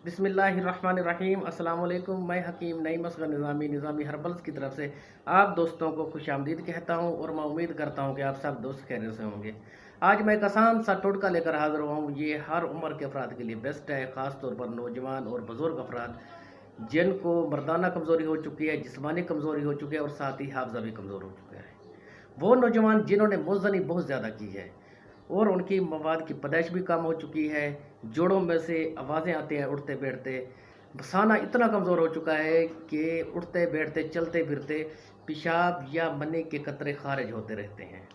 बिस्मिल्लाहिर्रहमानिर्रहीम। अस्सलाम वालेकुम। मैं हकीम नईम असगर निज़ामी हर्बल्स की तरफ से आप दोस्तों को खुश आमदीद कहता हूँ और मैं उम्मीद करता हूँ कि आप सब दोस्त खैरियत से होंगे। आज मैं एक आसान सा टोटका लेकर हाज़िर हुआ हूँ। ये हर उम्र के अफराद के लिए बेस्ट है, ख़ास तौर पर नौजवान और बुज़ुर्ग अफराद जिनको मर्दाना कमज़ोरी हो चुकी है, जिस्मानी कमज़ोरी हो चुकी है और साथ ही हाफ़ज़ा भी कमज़ोर हो चुका है। वो नौजवान जिन्होंने मुज़्ज़नी बहुत ज़्यादा की है और उनकी मवाद की पैदाइश भी कम हो चुकी है, जोड़ों में से आवाज़ें आती हैं उठते बैठते, बसाना इतना कमज़ोर हो चुका है कि उठते बैठते चलते फिरते पेशाब या मनी के कतरे खारिज होते रहते हैं।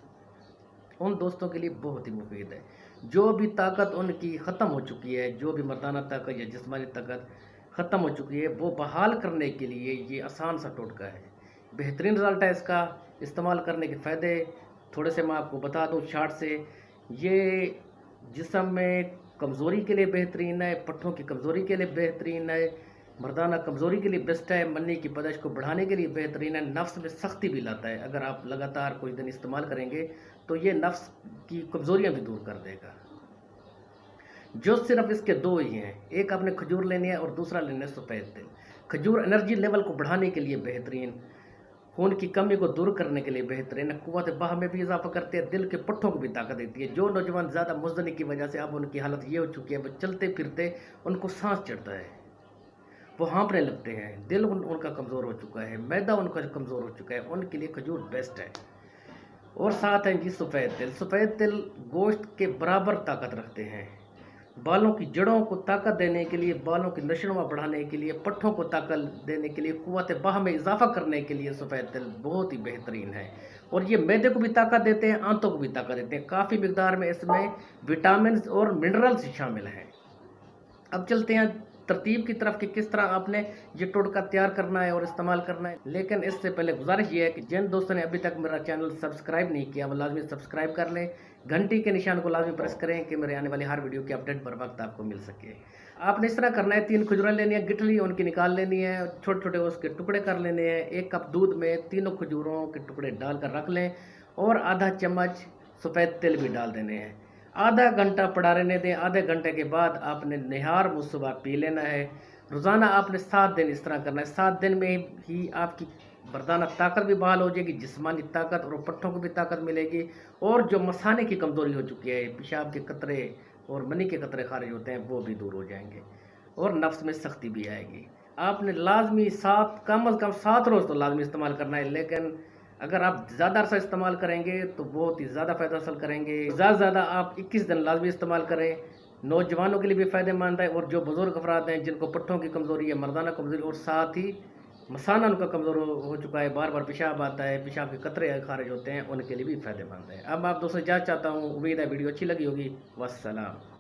उन दोस्तों के लिए बहुत ही मुफीद है। जो भी ताकत उनकी ख़त्म हो चुकी है, जो भी मर्दाना ताकत या जिस्मानी ताकत ख़त्म हो चुकी है, वो बहाल करने के लिए ये आसान सा टोटका है। बेहतरीन रिज़ल्ट है इसका। इस्तेमाल करने के फ़ायदे थोड़े से मैं आपको बता दूँ शार्ट से। ये जिस्म में कमज़ोरी के लिए बेहतरीन है, पट्ठों की कमज़ोरी के लिए बेहतरीन है, मर्दाना कमज़ोरी के लिए बेस्ट है, मन्नी की पैदाइश को बढ़ाने के लिए बेहतरीन है, नफ्स में सख्ती भी लाता है। अगर आप लगातार कुछ दिन इस्तेमाल करेंगे तो ये नफ्स की कमज़ोरियाँ भी दूर कर देगा। जो सिर्फ इसके दो ही हैं, एक आपने खजूर लेनी है और दूसरा लेना है सफ़ेद तिल। खजूर एनर्जी लेवल को बढ़ाने के लिए बेहतरीन, खून की कमी को दूर करने के लिए बेहतरीन है, क़ुव्वत बाह में भी इजाफा करती है, दिल के पट्ठों को भी ताकत देती है। जो नौजवान ज़्यादा मुज़्ज़नी की वजह से अब उनकी हालत ये हो चुकी है, वो चलते फिरते उनको सांस चढ़ता है, वो हाँफने लगते हैं, दिल उनका कमज़ोर हो चुका है, मैदा उनका कमज़ोर हो चुका है, उनके लिए खजूर बेस्ट है। और साथ है जी सफ़ेद तिल। सफ़ेद तिल गोश्त के बराबर ताकत रखते हैं। बालों की जड़ों को ताकत देने के लिए, बालों की नशोनुमा बढ़ाने के लिए, पट्ठों को ताकत देने के लिए, क़ुव्वत बाह में इजाफा करने के लिए सफ़ेद तिल बहुत ही बेहतरीन है। और ये मैदे को भी ताकत देते हैं, आंतों को भी ताकत देते हैं। काफ़ी मिकदार में इसमें विटामिन और मिनरल्स शामिल हैं। अब चलते हैं तरतीब की तरफ कि किस तरह आपने ये टोटका तैयार करना है और इस्तेमाल करना है। लेकिन इससे पहले गुजारिश ये है कि जिन दोस्तों ने अभी तक मेरा चैनल सब्सक्राइब नहीं किया वो लाजमी सब्सक्राइब कर लें, घंटी के निशान को लाजमी प्रेस करें कि मेरे आने वाली हर वीडियो की अपडेट बर वक्त आपको मिल सके। आपने इस तरह करना है, 3 खजूरें लेनी है, गिटली उनकी निकाल लेनी है, छोटे छोटे उसके टुकड़े कर लेने हैं। 1 कप दूध में तीनों खजूरों के टुकड़े डालकर रख लें और आधा चम्मच सफ़ेद तिल भी डाल देने हैं। आधा घंटा पड़ा रहने दें। आधे घंटे के बाद आपने निहार मुँह सुबह पी लेना है। रोज़ाना आपने 7 दिन इस तरह करना है। 7 दिन में ही आपकी मर्दाना ताकत भी बहाल हो जाएगी, जिस्मानी ताकत और पट्ठों को भी ताकत मिलेगी। और जो मसाने की कमज़ोरी हो चुकी है, पेशाब के कतरे और मनी के कतरे खारिज होते हैं, वो भी दूर हो जाएंगे और नफ्स में सख्ती भी आएगी। आपने लाजमी 7 कम अज़ कम 7 रोज़ तो लाजमी इस्तेमाल करना है। लेकिन अगर आप ज़्यादा अरसा इस्तेमाल करेंगे तो बहुत ही ज़्यादा फ़ायदा हासिल करेंगे। ज़्यादा से ज़्यादा आप 21 दिन लाजमी इस्तेमाल करें। नौजवानों के लिए भी फ़ायदेमंद है और जो बुज़ुर्ग अफराद हैं जिनको पट्ठों की कमज़ोरी है, मर्दाना कमज़ोरी और साथ ही मसाना उनका कमज़ोर हो चुका है, बार बार पेशाब आता है, पेशाब के कतरे खारिज होते हैं, उनके लिए भी फ़ायदेमंद है। अब आप दोस्तों इजाज़त चाहता हूँ। उम्मीद है वीडियो अच्छी लगी होगी। वस्सलाम।